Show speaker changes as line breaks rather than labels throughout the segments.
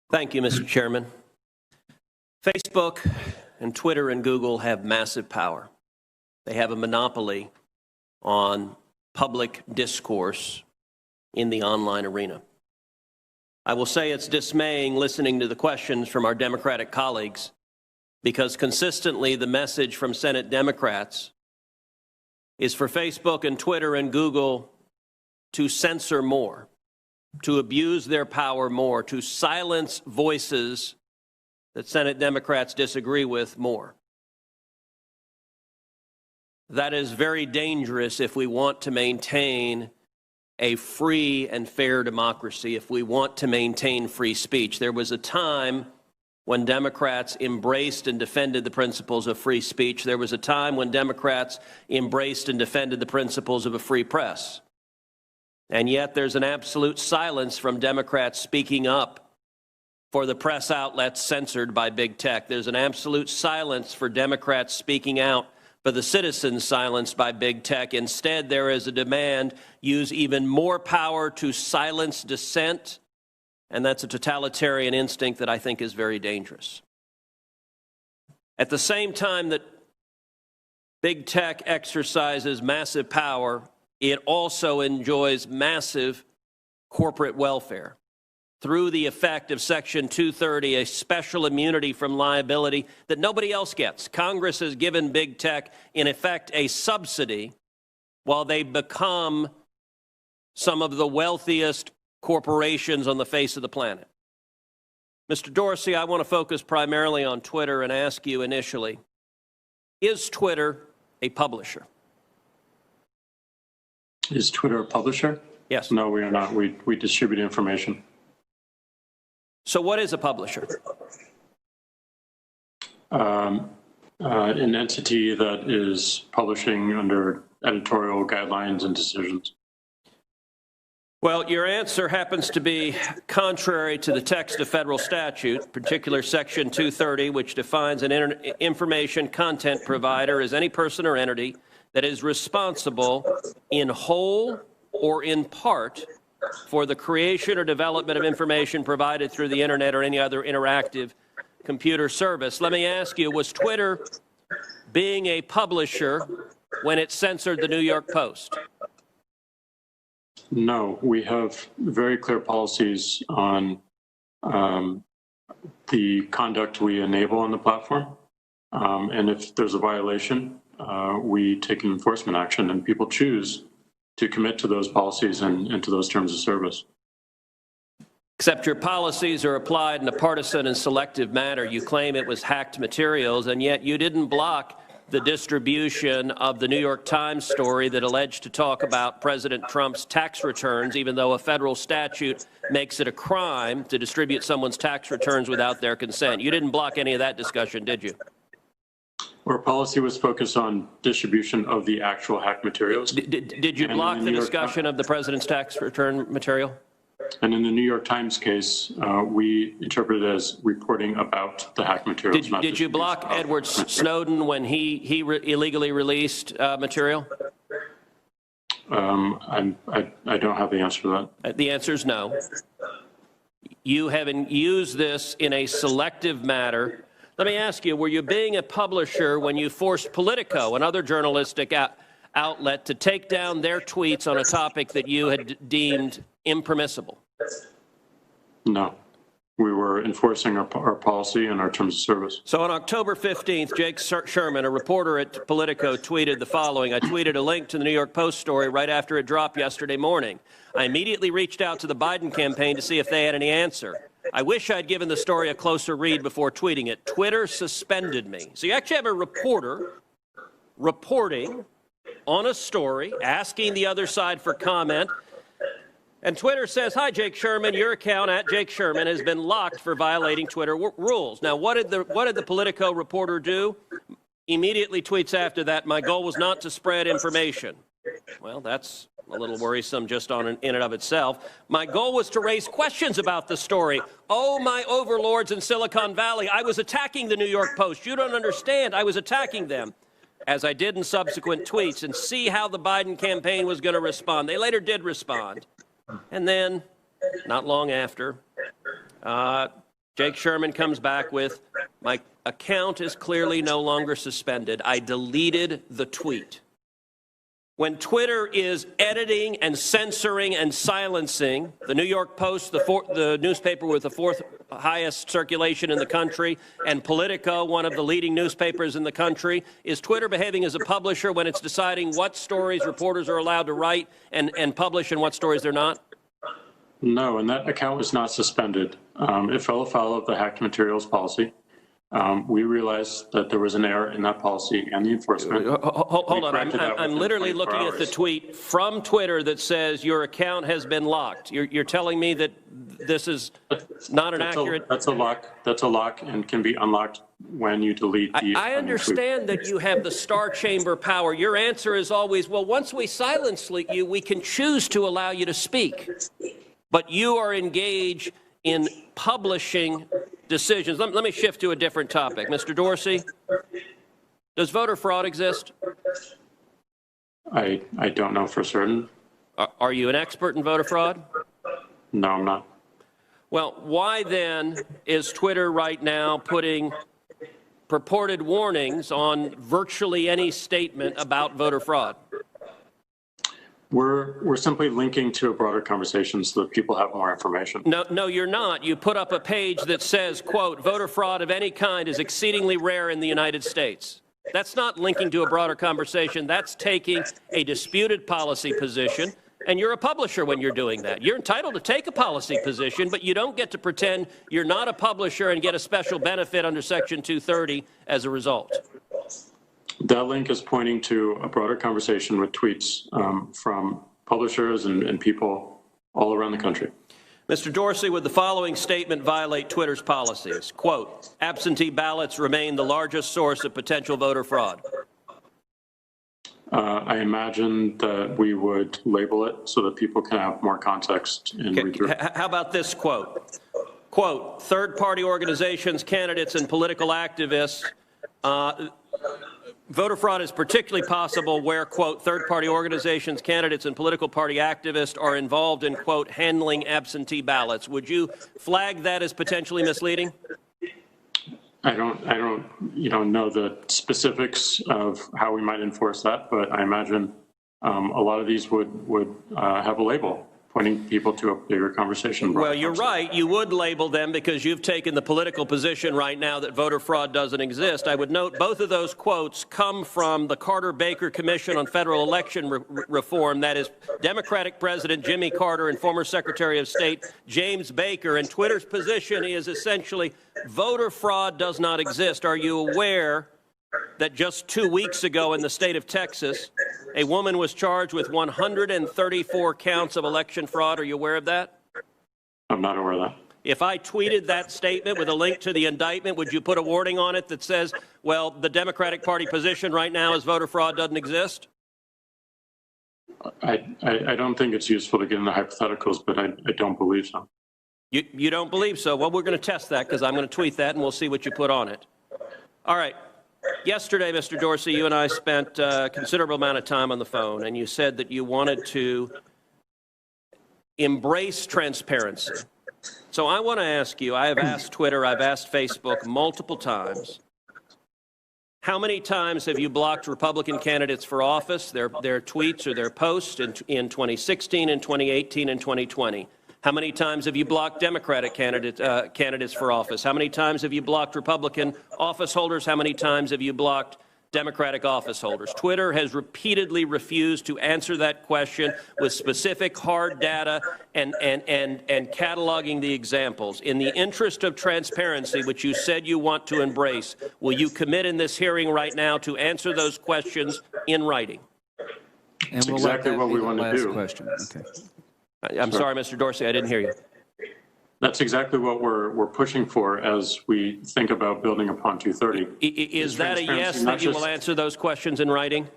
Thank you, Mr. Chairman. Facebook and Twitter and Google have massive power. They have a monopoly on public discourse in the online arena. I will say it's dismaying listening to the questions from our Democratic colleagues, because consistently the message from Senate Democrats is for Facebook and Twitter and Google to censor more, to abuse their power more, to silence voices that Senate Democrats disagree with more. That is very dangerous if we want to maintain a free and fair democracy, if we want to maintain free speech. There was a time when Democrats embraced and defended the principles of free speech. There was a time when Democrats embraced and defended the principles of a free press. And yet there's an absolute silence from Democrats speaking up for the press outlets censored by big tech. There's an absolute silence for Democrats speaking out for the citizens silenced by big tech. Instead, there is a demand, use even more power to silence dissent, and that's a totalitarian instinct that I think is very dangerous. At the same time that big tech exercises massive power, it also enjoys massive corporate welfare through the effect of Section 230, a special immunity from liability that nobody else gets. Congress has given big tech, in effect, a subsidy while they become some of the wealthiest corporations on the face of the planet. Mr. Dorsey, I want to focus primarily on Twitter and ask you initially, is Twitter a publisher?
Is Twitter a publisher?
Yes.
No, we are not. We distribute information.
So what is a publisher?
An entity that is publishing under editorial guidelines and decisions.
Well, your answer happens to be contrary to the text of federal statute, particular Section 230, which defines an information content provider as any person or entity that is responsible in whole or in part for the creation or development of information provided through the internet or any other interactive computer service. Let me ask you, was Twitter being a publisher when it censored the New York Post?
No, we have very clear policies on the conduct we enable on the platform. And if there's a violation, we take an enforcement action, and people choose to commit to those policies and to those terms of service.
Except your policies are applied in a partisan and selective manner. You claim it was hacked materials, and yet you didn't block the distribution of the New York Times story that alleged to talk about President Trump's tax returns, even though a federal statute makes it a crime to distribute someone's tax returns without their consent. You didn't block any of that discussion, did you?
Our policy was focused on distribution of the actual hacked materials.
Did you block the discussion of the president's tax return material?
And in the New York Times case, we interpret it as reporting about the hacked materials.
Did you block Edward Snowden when he illegally released material?
I don't have the answer to that.
The answer is no. You haven't used this in a selective manner. Let me ask you, were you being a publisher when you forced Politico, another journalistic outlet, to take down their tweets on a topic that you had deemed impermissible?
No. We were enforcing our policy and our terms of service.
So on October 15th, Jake Sherman, a reporter at Politico, tweeted the following. I tweeted a link to the New York Post story right after it dropped yesterday morning. I immediately reached out to the Biden campaign to see if they had any answer. I wish I'd given the story a closer read before tweeting it. Twitter suspended me. So you actually have a reporter reporting on a story, asking the other side for comment. And Twitter says, hi, Jake Sherman, your account at Jake Sherman has been locked for violating Twitter rules. Now, what did the Politico reporter do? Immediately tweets after that, my goal was not to spread information. Well, that's a little worrisome just in and of itself. My goal was to raise questions about the story. Oh, my overlords in Silicon Valley, I was attacking the New York Post. You don't understand. I was attacking them, as I did in subsequent tweets, and see how the Biden campaign was going to respond. They later did respond. And then, not long after, Jake Sherman comes back with, my account is clearly no longer suspended. I deleted the tweet. When Twitter is editing and censoring and silencing, the New York Post, the newspaper with the fourth highest circulation in the country, and Politico, one of the leading newspapers in the country, is Twitter behaving as a publisher when it's deciding what stories reporters are allowed to write and publish and what stories they're not?
No, and that account was not suspended. It fell afoul of the hacked materials policy. We realized that there was an error in that policy and the enforcement.
Hold on, I'm literally looking at the tweet from Twitter that says your account has been locked. You're telling me that this is not an accurate...
That's a lock and can be unlocked when you delete the...
I understand that you have the star chamber power. Your answer is always, well, once we silence you, we can choose to allow you to speak. But you are engaged in publishing decisions. Let me shift to a different topic. Mr. Dorsey, does voter fraud exist?
I don't know for certain.
Are you an expert in voter fraud?
No, I'm not.
Well, why then is Twitter right now putting purported warnings on virtually any statement about voter fraud?
We're simply linking to a broader conversation so that people have more information.
No, you're not. You put up a page that says, quote, voter fraud of any kind is exceedingly rare in the United States. That's not linking to a broader conversation. That's taking a disputed policy position, and you're a publisher when you're doing that. You're entitled to take a policy position, but you don't get to pretend you're not a publisher and get a special benefit under Section 230 as a result.
That link is pointing to a broader conversation with tweets from publishers and people all around the country.
Mr. Dorsey, would the following statement violate Twitter's policies? Quote, absentee ballots remain the largest source of potential voter fraud.
I imagine that we would label it so that people can have more context in read through.
How about this quote? Quote, third-party organizations, candidates, and political activists voter fraud is particularly possible where, quote, third-party organizations, candidates, and political party activists are involved in, quote, handling absentee ballots. Would you flag that as potentially misleading?
I don't know the specifics of how we might enforce that, but I imagine a lot of these would have a label pointing people to a bigger conversation.
Well, you're right. You would label them because you've taken the political position right now that voter fraud doesn't exist. I would note both of those quotes come from the Carter-Baker Commission on Federal Election Reform. That is Democratic President Jimmy Carter and former Secretary of State James Baker. And Twitter's position is essentially voter fraud does not exist. Are you aware that just 2 weeks ago in the state of Texas, a woman was charged with 134 counts of election fraud? Are you aware of that?
I'm not aware of that.
If I tweeted that statement with a link to the indictment, would you put a warning on it that says, well, the Democratic Party position right now is voter fraud doesn't exist?
I don't think it's useful to get into hypotheticals, but I don't believe so.
You don't believe so? Well, we're going to test that because I'm going to tweet that and we'll see what you put on it. All right. Yesterday, Mr. Dorsey, you and I spent a considerable amount of time on the phone, and you said that you wanted to embrace transparency. So I want to ask you, I have asked Twitter, I've asked Facebook multiple times, how many times have you blocked Republican candidates for office, their tweets or their posts in 2016, in 2018, and 2020? How many times have you blocked Democratic candidates for office? How many times have you blocked Republican office holders? How many times have you blocked Democratic office holders? Twitter has repeatedly refused to answer that question with specific hard data and cataloging the examples. In the interest of transparency, which you said you want to embrace, will you commit in this hearing right now to answer those questions in writing?
And we'll exactly what we want to do.
Question. Okay.
I'm sorry, Mr. Dorsey, I didn't hear you.
That's exactly what we're pushing for as we think about building upon 230.
Is that a yes that you will answer those questions in writing?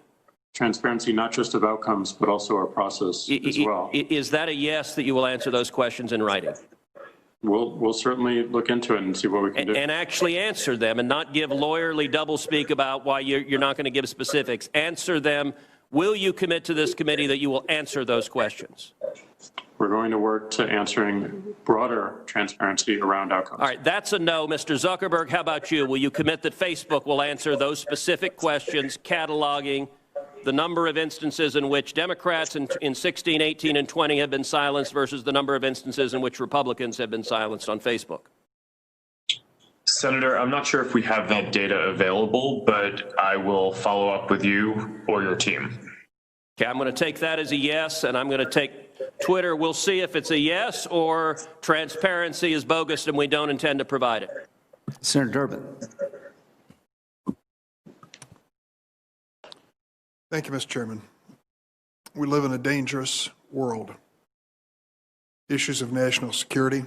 Transparency, not just of outcomes, but also our process as well.
Is that a yes that you will answer those questions in writing?
We'll certainly look into it and see what we can do.
And actually answer them and not give lawyerly doublespeak about why you're not going to give specifics. Answer them. Will you commit to this committee that you will answer those questions?
We're going to work to answering broader transparency around outcomes.
All right, that's a no. Mr. Zuckerberg, how about you? Will you commit that Facebook will answer those specific questions, cataloging the number of instances in which Democrats in 16, 18, and 20 have been silenced versus the number of instances in which Republicans have been silenced on Facebook?
Senator, I'm not sure if we have that data available, but I will follow up with you or your team.
Okay, I'm going to take that as a yes, and I'm going to take Twitter. We'll see if it's a yes or transparency is bogus and we don't intend to provide it.
Senator Durbin.
Thank you, Mr. Chairman. We live in a dangerous world. Issues of national security,